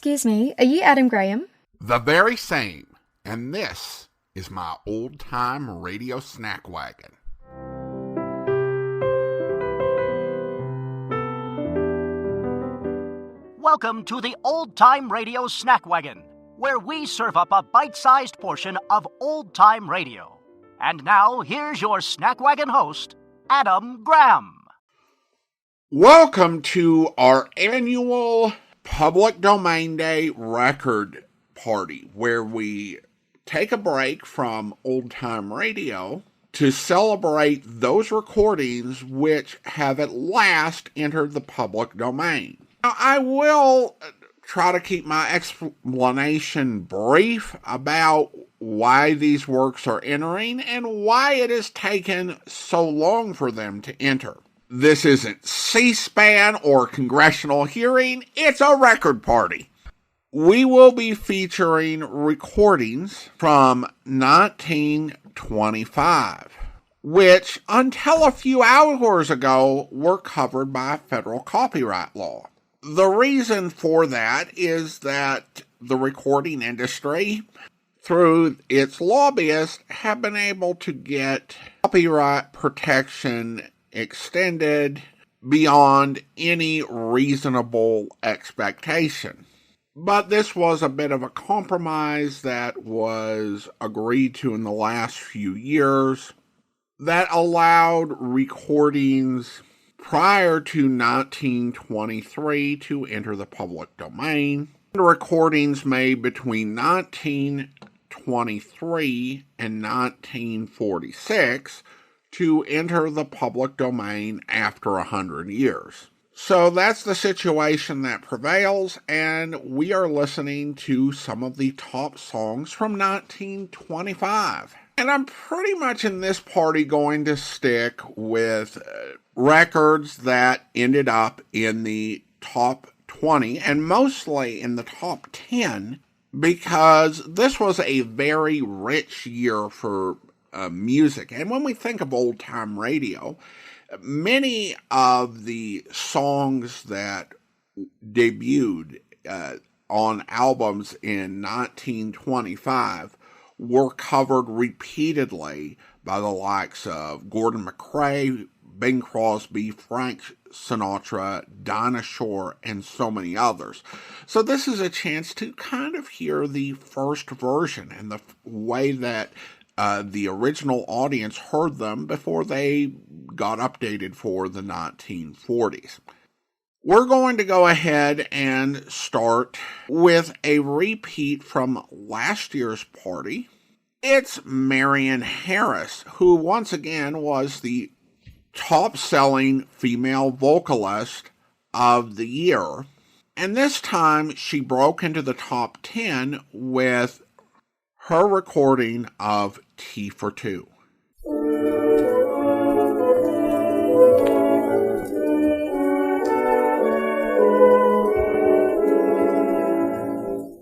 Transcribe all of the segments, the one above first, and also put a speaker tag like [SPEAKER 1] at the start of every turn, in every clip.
[SPEAKER 1] Excuse me, are you Adam Graham?
[SPEAKER 2] The very same. And this is my old-time radio snack wagon.
[SPEAKER 3] Welcome to the Old-Time Radio Snack Wagon, where we serve up a bite-sized portion of old-time radio. And now, here's your Snack Wagon host, Adam Graham.
[SPEAKER 2] Welcome to our annual Public Domain Day record party, where we take a break from old-time radio to celebrate those recordings which have at last entered the public domain. Now, I will try to keep my explanation brief about why these works are entering and why it has taken so long for them to enter. This isn't C-SPAN or congressional hearing, it's a record party. We will be featuring recordings from 1925, which until a few hours ago were covered by federal copyright law. The reason for that is that the recording industry, through its lobbyists, have been able to get copyright protection extended beyond any reasonable expectation. But this was a bit of a compromise that was agreed to in the last few years that allowed recordings prior to 1923 to enter the public domain. Recordings made between 1923 and 1946 to enter the public domain after 100 years. So that's the situation that prevails, and we are listening to some of the top songs from 1925. And I'm pretty much in this party going to stick with records that ended up in the top 20 and mostly in the top 10 because this was a very rich year for music. And when we think of old-time radio, many of the songs that debuted on albums in 1925 were covered repeatedly by the likes of Gordon McCrae, Bing Crosby, Frank Sinatra, Dinah Shore, and so many others. So this is a chance to kind of hear the first version and the way that the original audience heard them before they got updated for the 1940s. We're going to go ahead and start with a repeat from last year's party. It's Marion Harris, who once again was the top-selling female vocalist of the year. And this time she broke into the top 10 with her recording of Tea for Two.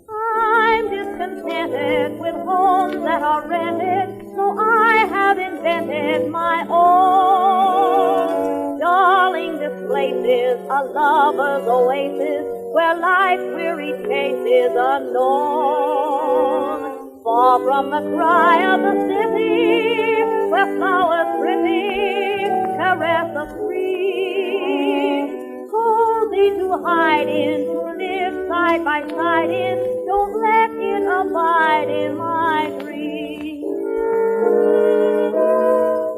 [SPEAKER 4] I'm discontented with homes that are rented, so I have invented my own. Darling, this place is a lover's oasis where life's weary chase is unknown. Far from the cry of the city, where flowers pretty caress the street. Cozy to hide in, to live side by side in, don't let it abide in my dream.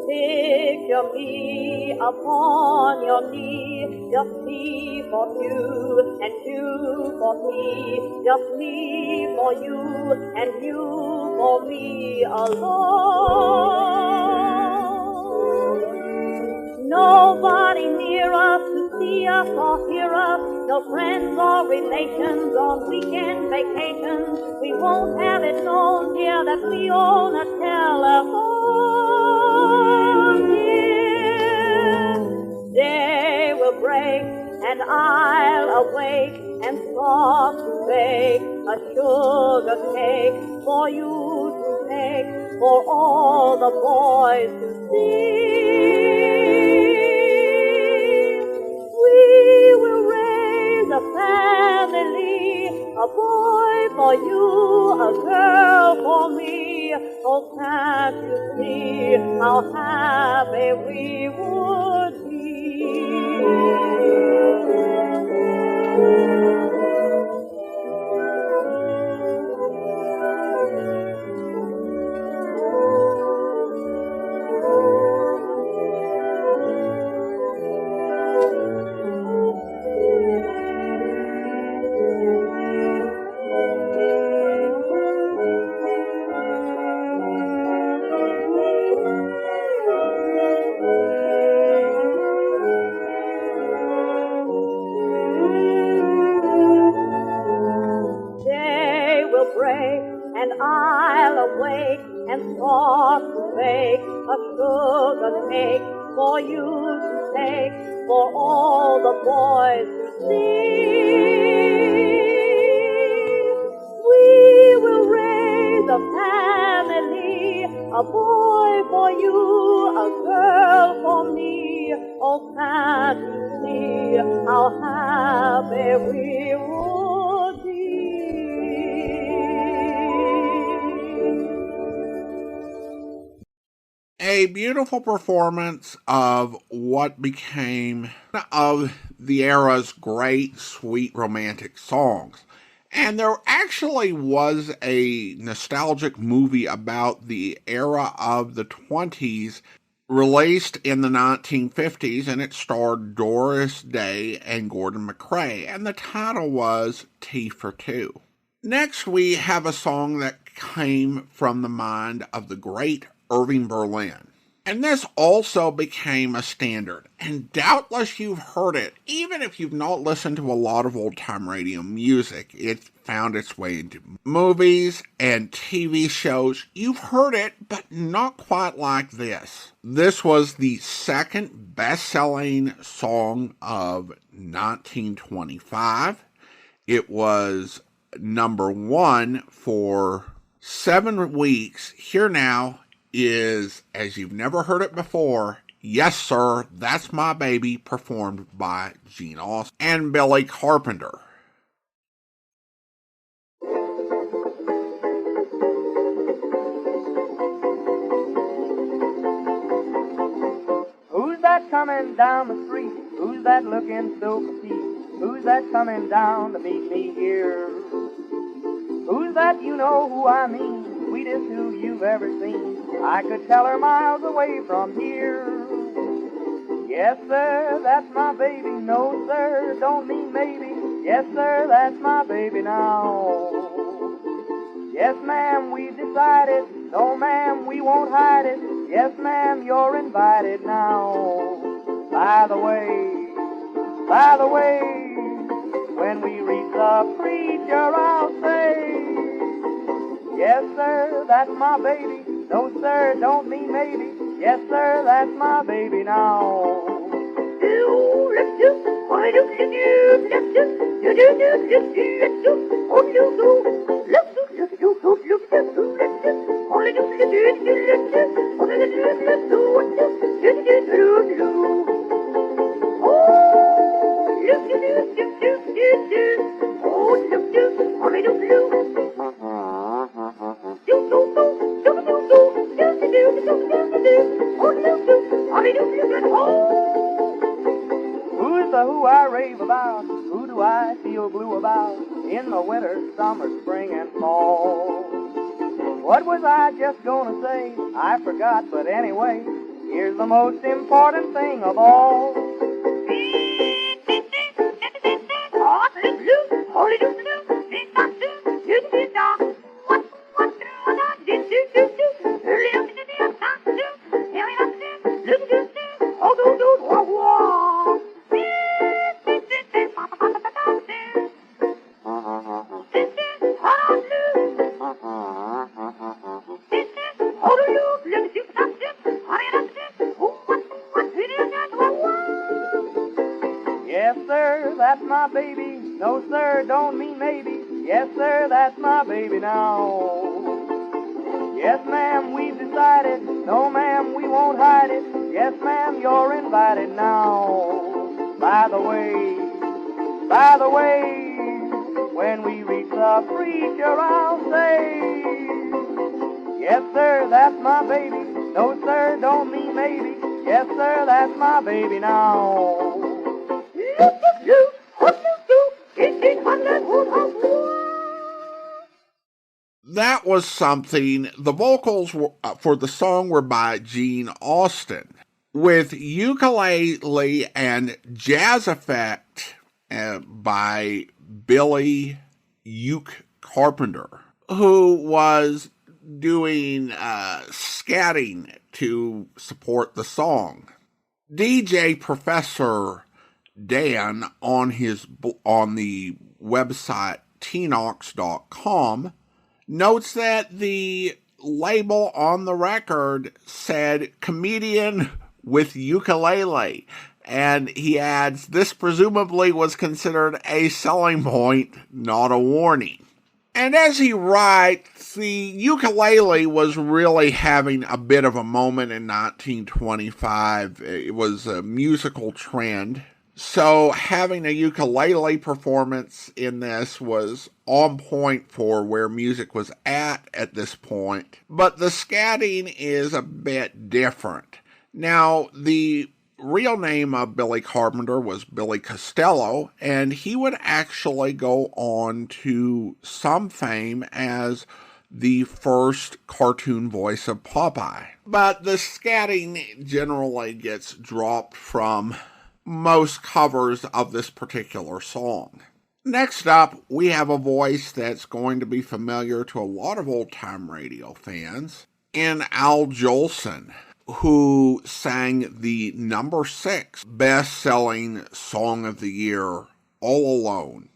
[SPEAKER 4] Picture me upon your knee, just me for you, and you for me, just me for you, and you for me alone. Nobody near us to see us or hear us, no friends or relations on weekend vacations. We won't have it known, dear, that we own a telephone here. Day will break and I'll awake and soft to bake a sugar cake for you to take, for all the boys to see. We will raise a family, a boy for you, a girl for me. Oh, can't you see how happy we would and I'll awake and start to bake a sugar cake for you to take, for all the boys to see. We will raise a family, a boy for you, a girl for me. Oh, can't you see how happy we would be?
[SPEAKER 2] A beautiful performance of what became of the era's great, sweet, romantic songs. And there actually was a nostalgic movie about the era of the 20s released in the 1950s, and it starred Doris Day and Gordon MacRae, and the title was Tea for Two. Next, we have a song that came from the mind of the great Irving Berlin. And this also became a standard, and doubtless you've heard it, even if you've not listened to a lot of old-time radio music. It found its way into movies and TV shows. You've heard it, but not quite like this. This was the second best-selling song of 1925. It was number one for 7 weeks. Here now is, as you've never heard it before, Yes Sir, That's My Baby, performed by Gene Autry and Billy Carpenter.
[SPEAKER 5] Who's that coming down the street? Who's that looking so petite? Who's that coming down to meet me here? Who's that, you know who I mean? Sweetest who you've ever seen. I could tell her miles away from here. Yes, sir, that's my baby. No, sir, don't mean maybe. Yes, sir, that's my baby now. Yes, ma'am, we decided. No, ma'am, we won't hide it. Yes, ma'am, you're invited now. By the way, when we reach the preacher, I'll say, yes, sir, that's my baby. No, sir, don't mean maybe. Yes, sir, that's my baby now. Who's the who I rave about? Who do I feel blue about? In the winter, summer, spring, and fall. What was I just gonna say? I forgot, but anyway, here's the most important thing of all. Yes, sir, that's my baby. No, sir, don't mean maybe. Yes, sir, that's my baby now. Yes, ma'am, we've decided. No, ma'am, we won't hide it. Yes, ma'am, you're invited now. By the way, When we reach the preacher, I'll say, yes, sir, that's my baby. No, sir, don't mean maybe. Yes, sir, that's my baby now.
[SPEAKER 2] That was something. The vocals for the song were by Gene Austin, with ukulele and jazz effect by Billy Uke Carpenter, who was doing scatting to support the song. DJ Professor Dan on the website tnox.com notes that the label on the record said comedian with ukulele, and he adds this presumably was considered a selling point, not a warning. And as he writes, the ukulele was really having a bit of a moment in 1925. It was a musical trend. So having a ukulele performance in this was on point for where music was at this point. But the scatting is a bit different. Now, the real name of Billy Carpenter was Billy Costello, and he would actually go on to some fame as the first cartoon voice of Popeye. But the scatting generally gets dropped from most covers of this particular song. Next up, we have a voice that's going to be familiar to a lot of old-time radio fans, in Al Jolson, who sang the number 6 best-selling song of the year, All Alone.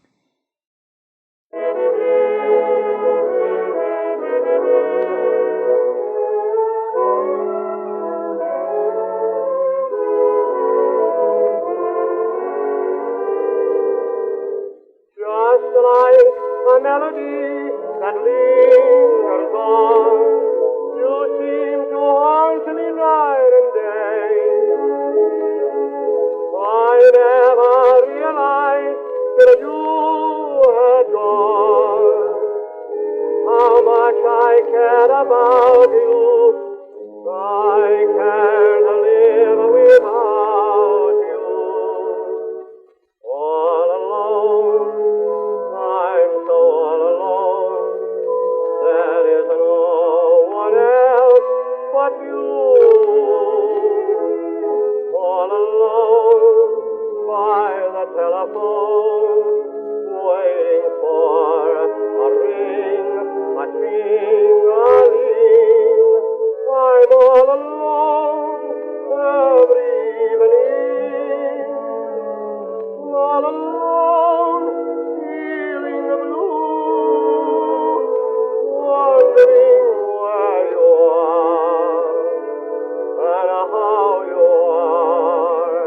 [SPEAKER 6] A melody that lingers on, you seem to haunt me night and day. I never realized that you had gone, how much I cared about you. I can't live without you. All alone, I'm so all alone. There is no one else but you. All alone by the telephone, waiting for a ring, a ting-a-ling. I'm all alone every evening. All alone, feeling the blue, wondering where you are and how you are,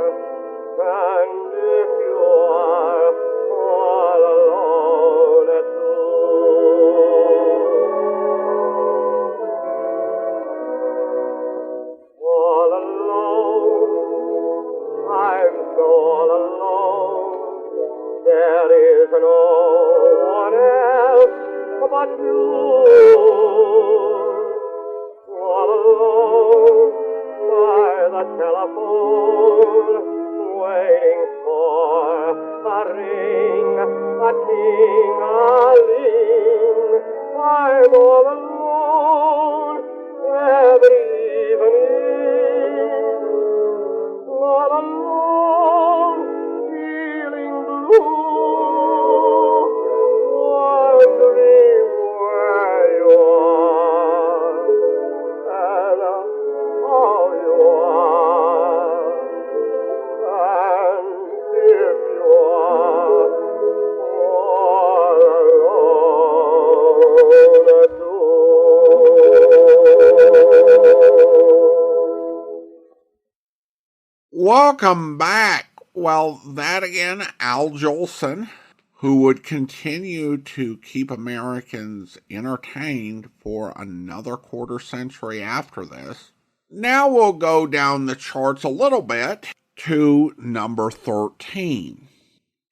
[SPEAKER 6] and if you are all alone at all alone, I'm so all alone. There is no one else but you. All alone by the telephone, waiting for a ring, a ting-a-ling. I'm all alone every evening. All alone, feeling blue, wondering where you are and how you are, and if you are all alone too.
[SPEAKER 2] Welcome back. Well, that again, Al Jolson, who would continue to keep Americans entertained for another quarter century after this. Now we'll go down the charts a little bit to number 13.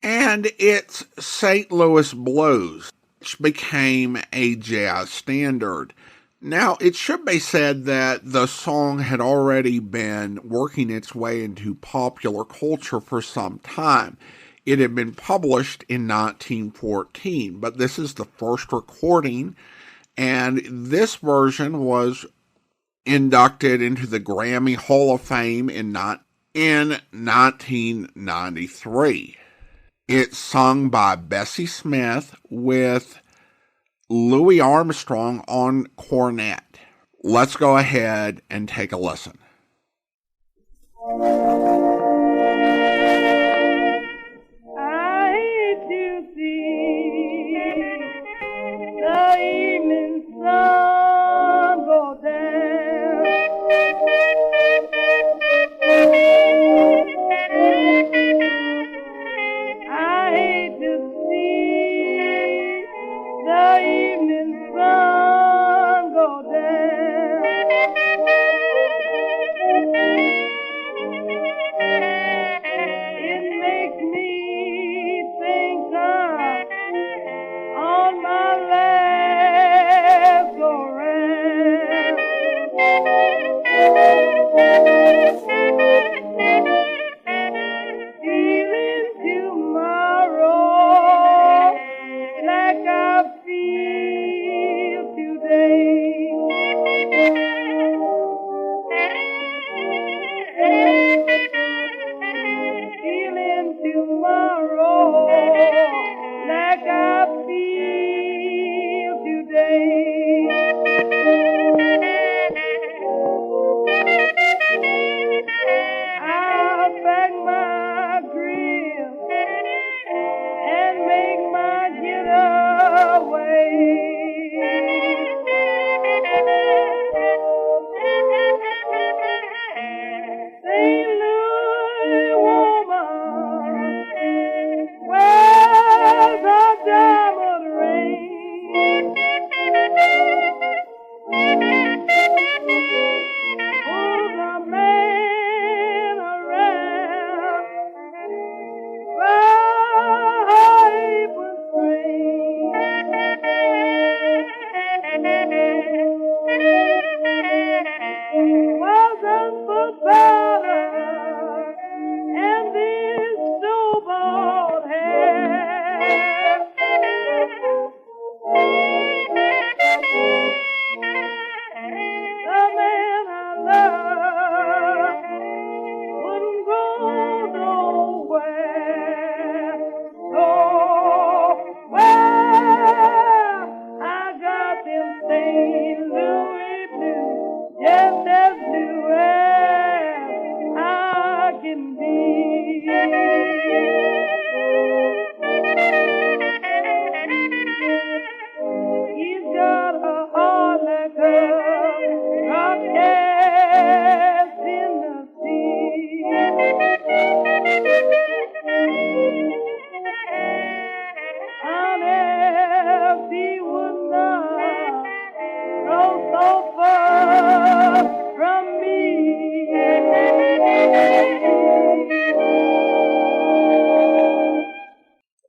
[SPEAKER 2] and it's St. Louis Blues, which became a jazz standard. Now, it should be said that the song had already been working its way into popular culture for some time. It had been published in 1914, but this is the first recording, and this version was inducted into the Grammy Hall of Fame in 1993. It's sung by Bessie Smith with Louis Armstrong on cornet. Let's go ahead and take a listen.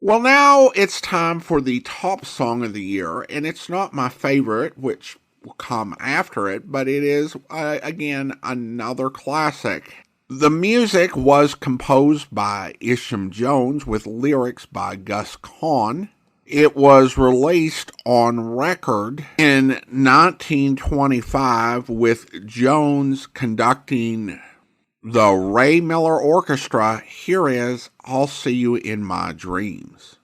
[SPEAKER 2] Well, now it's time for the top song of the year, and it's not my favorite, which will come after it, but it is, again, another classic. The music was composed by Isham Jones with lyrics by Gus Kahn. It was released on record in 1925 with Jones conducting the Ray Miller Orchestra. Here is I'll See You in My Dreams.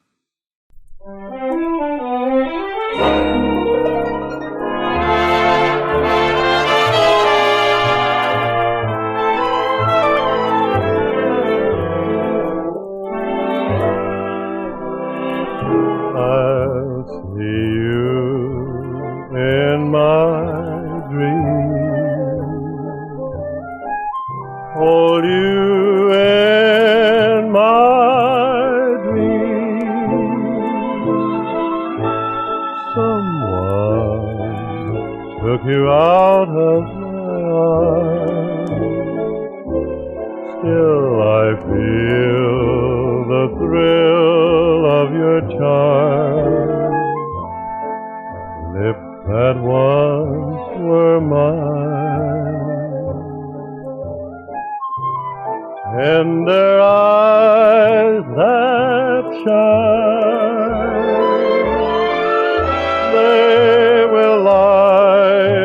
[SPEAKER 6] I'll see you in my dreams, hold you in my dreams. Someone took you out of my eyes. Still I feel the thrill her charm, lips that once were mine, tender eyes that shine, they will light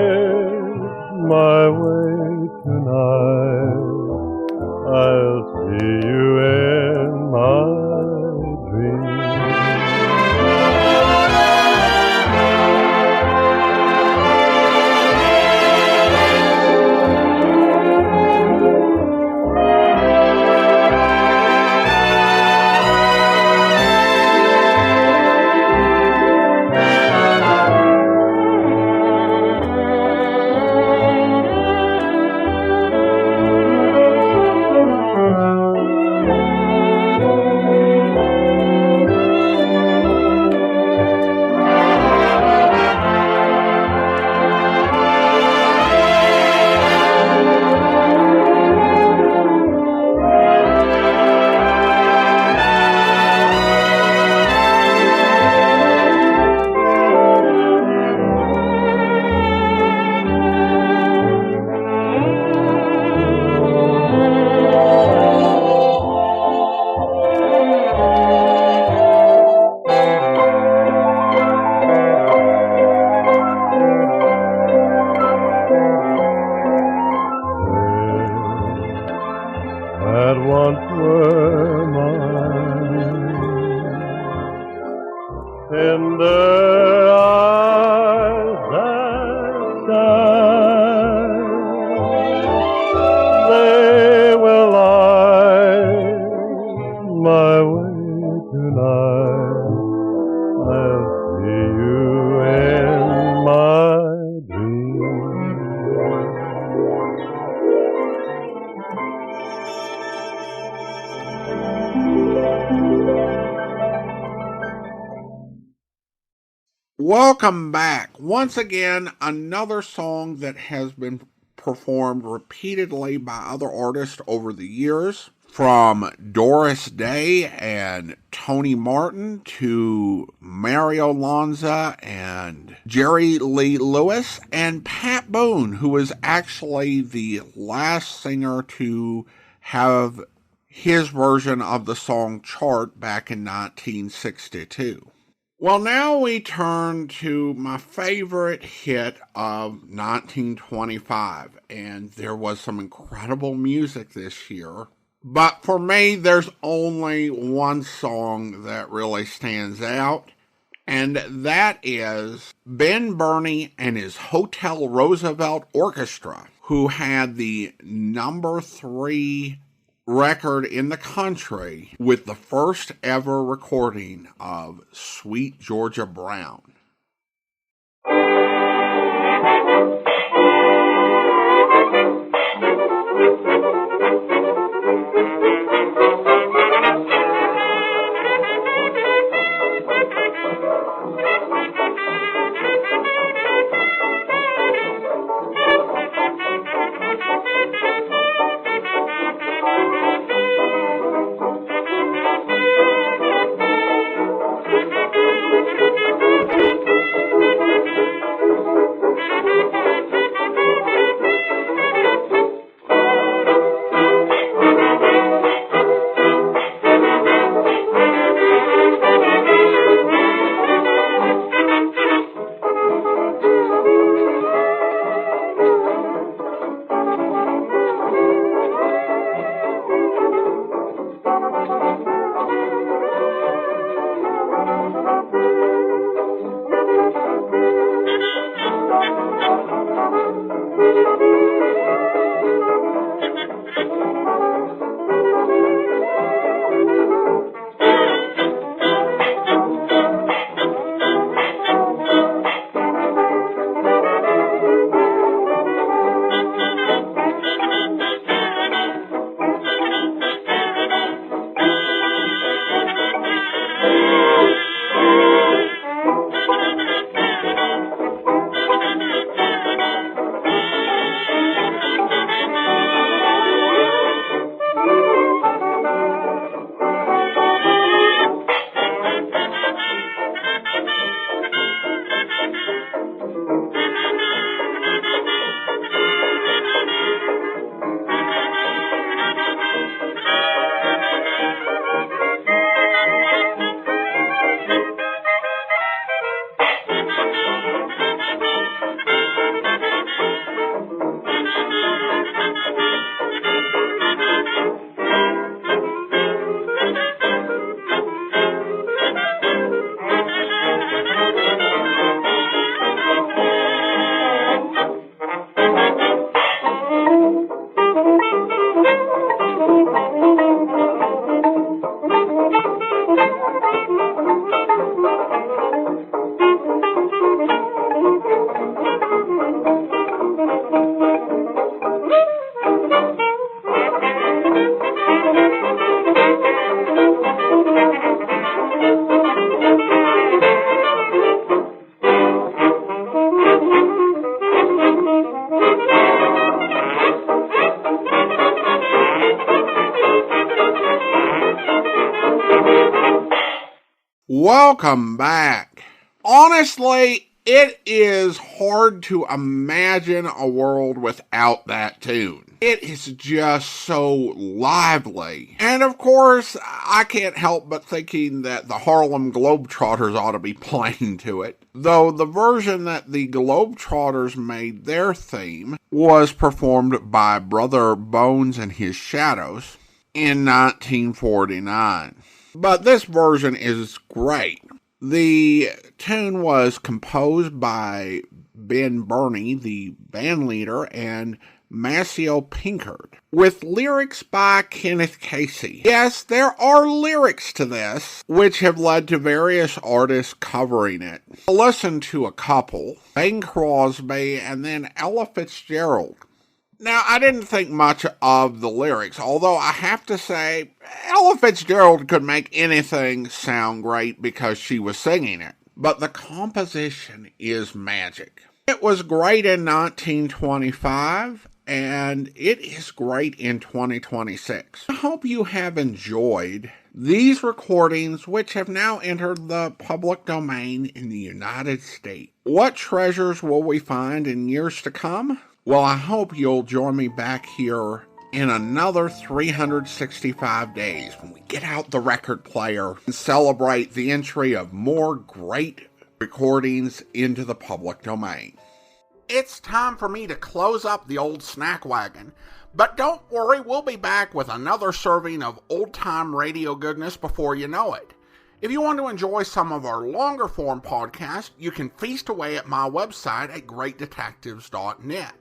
[SPEAKER 6] my way tonight. I'll see you in my dreams. That once were mine, tender eyes that shine, they will light my way tonight. I'll see you in my dreams.
[SPEAKER 2] Welcome back. Once again, another song that has been performed repeatedly by other artists over the years, from Doris Day and Tony Martin to Mario Lanza and Jerry Lee Lewis and Pat Boone, who was actually the last singer to have his version of the song chart back in 1962. Well, now we turn to my favorite hit of 1925, and there was some incredible music this year. But for me, there's only one song that really stands out, and that is Ben Burney and his Hotel Roosevelt Orchestra, who had the number 3 record in the country with the first ever recording of Sweet Georgia Brown. Welcome back. Honestly, it is hard to imagine a world without that tune. It is just so lively. And of course, I can't help but thinking that the Harlem Globetrotters ought to be playing to it. Though the version that the Globetrotters made their theme was performed by Brother Bones and his Shadows in 1949. But this version is great. The tune was composed by Ben Burney, the band leader, and Maceo Pinkard, with lyrics by Kenneth Casey. Yes, there are lyrics to this, which have led to various artists covering it. Listen to a couple: Bing Crosby and then Ella Fitzgerald. Now, I didn't think much of the lyrics, although I have to say, Ella Fitzgerald could make anything sound great because she was singing it. But the composition is magic. It was great in 1925, and it is great in 2026. I hope you have enjoyed these recordings, which have now entered the public domain in the United States. What treasures will we find in years to come? Well, I hope you'll join me back here in another 365 days when we get out the record player and celebrate the entry of more great recordings into the public domain. It's time for me to close up the old snack wagon, but don't worry, we'll be back with another serving of old-time radio goodness before you know it. If you want to enjoy some of our longer form podcasts, you can feast away at my website at greatdetectives.net.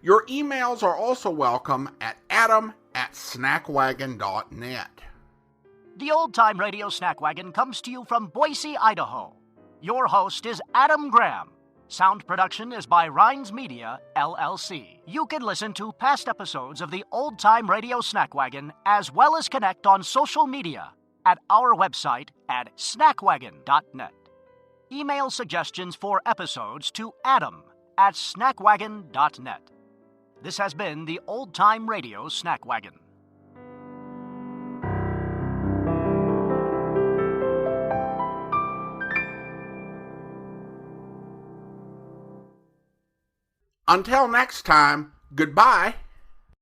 [SPEAKER 2] Your emails are also welcome at adam@snackwagon.net.
[SPEAKER 3] The Old Time Radio Snack Wagon comes to you from Boise, Idaho. Your host is Adam Graham. Sound production is by Rhines Media, LLC. You can listen to past episodes of the Old Time Radio Snack Wagon as well as connect on social media at our website at snackwagon.net. Email suggestions for episodes to adam@snackwagon.net. This has been the Old Time Radio Snack Wagon.
[SPEAKER 2] Until next time, goodbye.